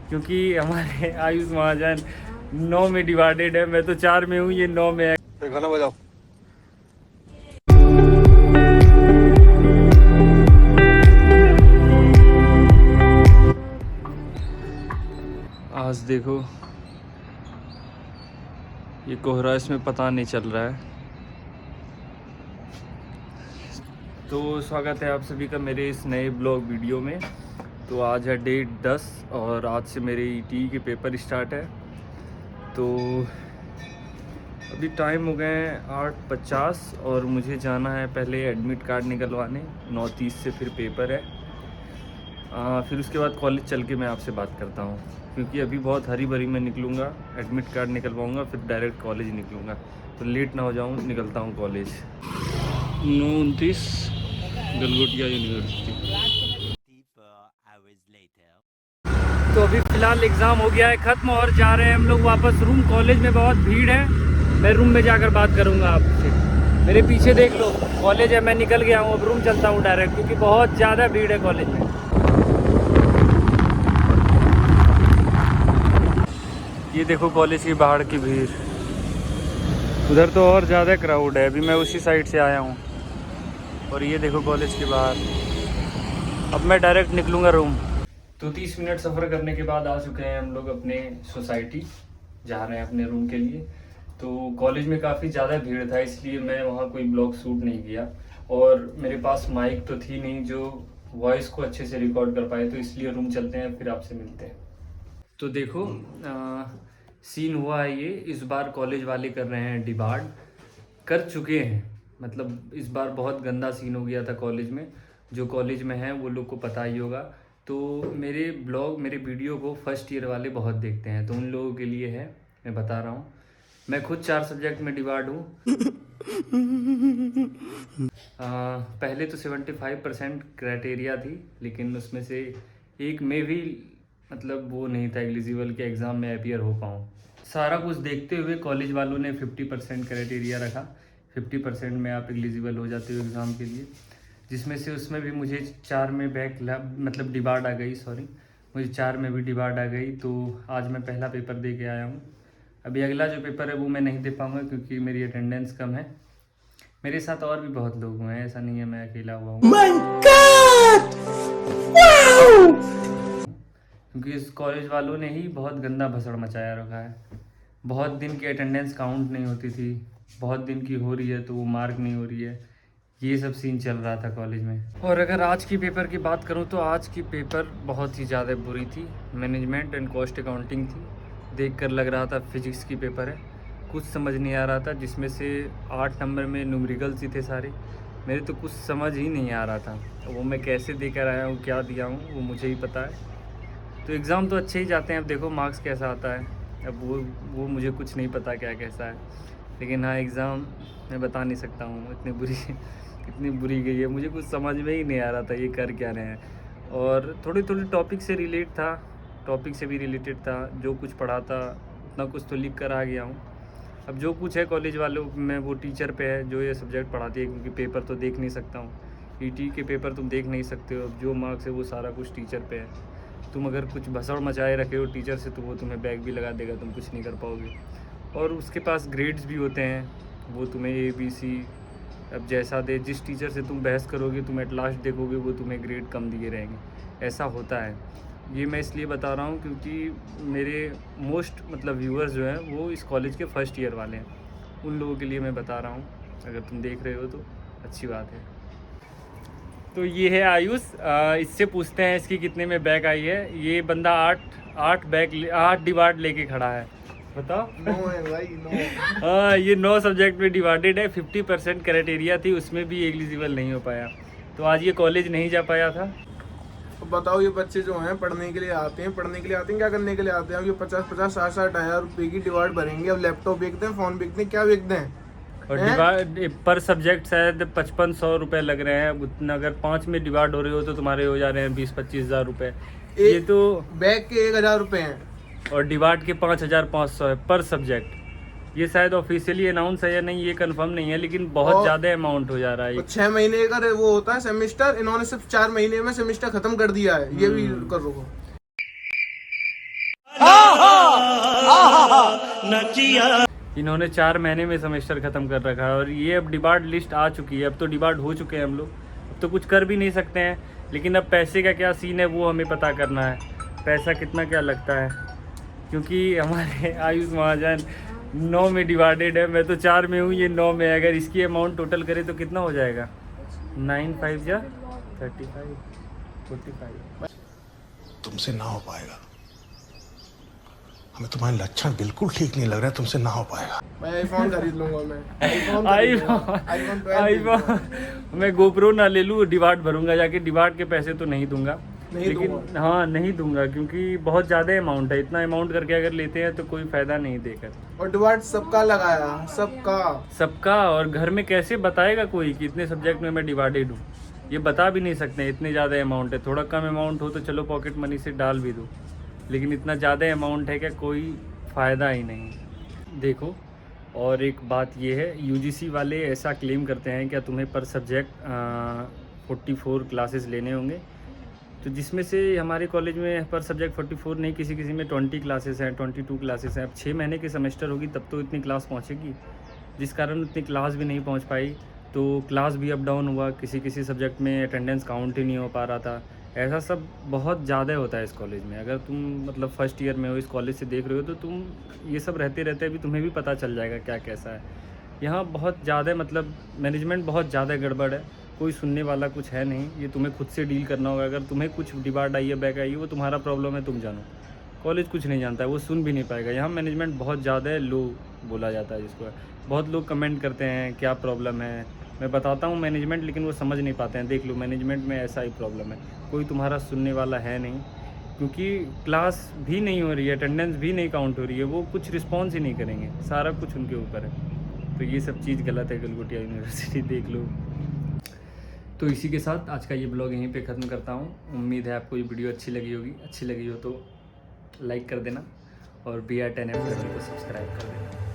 क्योंकि हमारे आयुष महाजन 9 में डिवाइडेड है। मैं तो 4 में हूँ, ये 9 में है। गाना बजाओ। आज देखो ये कोहरा इसमें पता नहीं चल रहा है। तो स्वागत है आप सभी का मेरे इस नए ब्लॉग वीडियो में। तो आज है डेट 10 और आज से मेरे ईटी के पेपर स्टार्ट है। तो अभी टाइम हो गए हैं 8:50 और मुझे जाना है पहले एडमिट कार्ड निकलवाने। 9:30 से फिर पेपर है। फिर उसके बाद कॉलेज चल के मैं आपसे बात करता हूँ, क्योंकि अभी बहुत हरी भरी में निकलूँगा, एडमिट कार्ड निकलवाऊँगा, फिर डायरेक्ट कॉलेज निकलूँगा। तो लेट ना हो जाऊँ, निकलता हूँ कॉलेज। 9:29 गलगोटिया यूनिवर्सिटी। तो अभी फ़िलहाल एग्ज़ाम हो गया है ख़त्म और जा रहे हैं हम लोग वापस रूम। कॉलेज में बहुत भीड़ है, मैं रूम में जाकर बात करूँगा आपसे। मेरे पीछे देख लो कॉलेज है, मैं निकल गया हूँ, अब रूम चलता हूँ डायरेक्ट, क्योंकि बहुत ज़्यादा भीड़ है कॉलेज में। ये देखो कॉलेज की बाहर की भीड़, उधर तो और ज़्यादा क्राउड है। अभी मैं उसी साइड से आया हूँ और ये देखो कॉलेज के बाहर। अब मैं डायरेक्ट निकलूँगा रूम। तो 30 मिनट सफ़र करने के बाद आ चुके हैं हम लोग अपने सोसाइटी, जा रहे हैं अपने रूम के लिए। तो कॉलेज में काफ़ी ज़्यादा भीड़ था, इसलिए मैं वहाँ कोई ब्लॉग शूट नहीं किया और मेरे पास माइक तो थी नहीं जो वॉइस को अच्छे से रिकॉर्ड कर पाए। तो इसलिए रूम चलते हैं, फिर आपसे मिलते हैं। तो देखो सीन हुआ है ये, इस बार कॉलेज वाले कर रहे हैं डिबार्ड, कर चुके हैं। मतलब इस बार बहुत गंदा सीन हो गया था कॉलेज में। जो कॉलेज में है वो लोग को पता ही होगा। तो मेरे ब्लॉग, मेरे वीडियो को फर्स्ट ईयर वाले बहुत देखते हैं, तो उन लोगों के लिए है, मैं बता रहा हूँ। मैं खुद 4 सब्जेक्ट में डिवाइड हूँ। पहले तो 75% क्राइटेरिया थी, लेकिन उसमें से एक में भी मतलब वो नहीं था एलिजिबल के एग्ज़ाम में अपीयर हो पाऊँ। सारा कुछ देखते हुए कॉलेज वालों ने 50% क्राइटेरिया रखा। 50% में आप एलिजिबल हो जाते हो एग्ज़ाम के लिए, जिसमें से उसमें भी मुझे 4 में बैक मतलब डिबार्ड आ गई, सॉरी, मुझे 4 में भी डिबार्ड आ गई। तो आज मैं पहला पेपर दे के आया हूँ। अभी अगला जो पेपर है वो मैं नहीं दे पाऊँगा, क्योंकि मेरी अटेंडेंस कम है। मेरे साथ और भी बहुत लोग हुए हैं, ऐसा नहीं है मैं अकेला हुआ हूँ। क्योंकि इस कॉलेज वालों ने ही बहुत गंदा भसड़ मचाया रखा है। बहुत दिन की अटेंडेंस काउंट नहीं होती थी, बहुत दिन की हो रही है तो वो मार्क नहीं हो रही है। ये सब सीन चल रहा था कॉलेज में। और अगर आज की पेपर की बात करूं तो आज की पेपर बहुत ही ज़्यादा बुरी थी। मैनेजमेंट एंड कॉस्ट अकाउंटिंग थी। देखकर लग रहा था फिजिक्स की पेपर है, कुछ समझ नहीं आ रहा था। जिसमें से 8 नंबर में न्यूमेरिकल्स ही थे सारे, मेरे तो कुछ समझ ही नहीं आ रहा था। वो मैं कैसे देकर आया हूँ, क्या दिया हूँ, वो मुझे ही पता है। तो एग्ज़ाम तो अच्छे ही जाते हैं, अब देखो मार्क्स कैसा आता है। अब वो मुझे कुछ नहीं पता क्या कैसा है, लेकिन हाँ एग्ज़ाम मैं बता नहीं सकता हूँ। इतनी बुरी गई है, मुझे कुछ समझ में ही नहीं आ रहा था ये कर क्या रहे हैं। और थोड़ी टॉपिक से रिलेट था, टॉपिक से भी रिलेटेड था। जो कुछ पढ़ा था उतना कुछ तो लिख कर आ गया हूँ। अब जो कुछ है कॉलेज वालों में वो टीचर पे है जो ये सब्जेक्ट पढ़ाती है, क्योंकि पेपर तो देख नहीं सकता हूँ। ईटी के पेपर तुम देख नहीं सकते हो। अब जो मार्क्स है वो सारा कुछ टीचर पे है। तुम अगर कुछ भसड़ मचाए रखे हो टीचर से तो वो तुम्हें बैग भी लगा देगा, तुम कुछ नहीं कर पाओगे। और उसके पास ग्रेड्स भी होते हैं, वो तुम्हें ABC अब जैसा दे। जिस टीचर से तुम बहस करोगे तुम एट लास्ट देखोगे वो तुम्हें ग्रेड कम दिए रहेंगे। ऐसा होता है। ये मैं इसलिए बता रहा हूँ क्योंकि मेरे मोस्ट मतलब व्यूअर्स जो हैं वो इस कॉलेज के फर्स्ट ईयर वाले हैं। उन लोगों के लिए मैं बता रहा हूँ, अगर तुम देख रहे हो तो अच्छी बात है। तो ये है आयुष, इससे पूछते हैं इसकी कितने में बैक आई है। ये बंदा 8 डिवाइड लेके खड़ा है, बताओ। 9 है भाई, 9। हाँ ये 9 सब्जेक्ट में डिवाइडेड है। 50% क्राइटेरिया थी, उसमें भी एलिजिबल नहीं हो पाया। तो आज ये कॉलेज नहीं जा पाया था। अब बताओ ये बच्चे जो हैं पढ़ने के लिए आते हैं, क्या करने के लिए आते हैं? अब ये 50-50, 60-60 हज़ार रुपये की डिवाइड भरेंगे। अब लैपटॉप बेचते हैं, फ़ोन बेचते हैं, क्या बेचते हैं? और डिवाइड पर सब्जेक्ट शायद 5500 रुपये लग रहे हैं। उतना अगर 5 में डिवाइड हो रहे हो तो तुम्हारे हो जा रहे हैं 20-25 हज़ार रुपये। ये तो बैग के 1000 रुपये हैं और डिवाइड के 5500 है पर सब्जेक्ट। ये शायद ऑफिशियली अनाउंस है या नहीं ये कंफर्म नहीं है, लेकिन बहुत ज़्यादा अमाउंट हो जा रहा है। 6 महीने का वो होता है सेमेस्टर, इन्होंने सिर्फ 4 महीने में सेमेस्टर खत्म कर दिया है। ये भी कर रखो। न किया। इन्होंने 4 महीने में सेमेस्टर ख़त्म कर रखा है और ये अब डिबार्ड लिस्ट आ चुकी है। अब तो डिबार्ड हो चुके हैं हम लोग, अब तो कुछ कर भी नहीं सकते हैं। लेकिन अब पैसे का क्या सीन है वो हमें पता करना है, पैसा कितना क्या लगता है, क्योंकि हमारे आयुष महाजन 9 में डिवाइडेड है, मैं तो 4 में हूँ, ये 9 में है। अगर इसकी अमाउंट टोटल करें तो कितना हो जाएगा? 9 5 जा 35 45। तुमसे ना हो पाएगा, हमें तुम्हारे लक्षण बिल्कुल ठीक नहीं लग रहा है, तुमसे ना हो पाएगा। मैं आईफोन खरीद लूंगा, मैं आईफोन मैं गोप्रो ना ले लूँ, डिवार्ड भरूंगा जाके। डिवार्ड के पैसे तो नहीं दूंगा, लेकिन हाँ नहीं दूंगा, क्योंकि बहुत ज़्यादा अमाउंट है। इतना अमाउंट करके अगर लेते हैं तो कोई फ़ायदा नहीं देकर। और डिवाइड सबका लगाया, सबका। और घर में कैसे बताएगा कोई कि इतने सब्जेक्ट में मैं डिवाइडेड हूँ? ये बता भी नहीं सकते, इतने ज़्यादा अमाउंट है। थोड़ा कम अमाउंट हो तो चलो पॉकेट मनी से डाल भी दो, लेकिन इतना ज़्यादा अमाउंट है क्या, कोई फ़ायदा ही नहीं। देखो, और एक बात ये है, यूजीसी वाले ऐसा क्लेम करते हैं क्या तुम्हें पर सब्जेक्ट 44 क्लासेस लेने होंगे, तो जिसमें से हमारे कॉलेज में पर सब्जेक्ट 44 नहीं, किसी किसी में 20 क्लासेस हैं, 22 क्लासेस हैं। अब 6 महीने की सेमेस्टर होगी तब तो इतनी क्लास पहुँचेगी, जिस कारण उतनी क्लास भी नहीं पहुँच पाई। तो क्लास भी अप डाउन हुआ, किसी किसी सब्जेक्ट में अटेंडेंस काउंट ही नहीं हो पा रहा था। ऐसा सब बहुत ज़्यादा होता है इस कॉलेज में। अगर तुम मतलब फर्स्ट ईयर में हो, इस कॉलेज से देख रहे हो, तो तुम ये सब रहते रहते भी तुम्हें भी पता चल जाएगा क्या कैसा है। यहाँ बहुत ज़्यादा मतलब मैनेजमेंट बहुत ज़्यादा गड़बड़ है, कोई सुनने वाला कुछ है नहीं। ये तुम्हें खुद से डील करना होगा। अगर तुम्हें कुछ डिबार्ड आई है, बैक आई है, वो तुम्हारा प्रॉब्लम है, तुम जानो। कॉलेज कुछ नहीं जानता है, वो सुन भी नहीं पाएगा। यहाँ मैनेजमेंट बहुत ज़्यादा लो बोला जाता है जिसको। बहुत लोग कमेंट करते हैं क्या प्रॉब्लम है, मैं बताता हूँ मैनेजमेंट, लेकिन वो समझ नहीं पाते हैं। देख लो, मैनेजमेंट में ऐसा ही प्रॉब्लम है, कोई तुम्हारा सुनने वाला है नहीं, क्योंकि क्लास भी नहीं हो रही है, अटेंडेंस भी नहीं काउंट हो रही है, वो कुछ रिस्पॉन्स ही नहीं करेंगे, सारा कुछ उनके ऊपर है। तो ये सब चीज़ गलत है गलगोटिया यूनिवर्सिटी, देख लो। तो इसी के साथ आज का ये ब्लॉग यहीं पे ख़त्म करता हूँ। उम्मीद है आपको ये वीडियो अच्छी लगी होगी। अच्छी लगी हो तो लाइक कर देना और BR10F को सब्सक्राइब कर देना।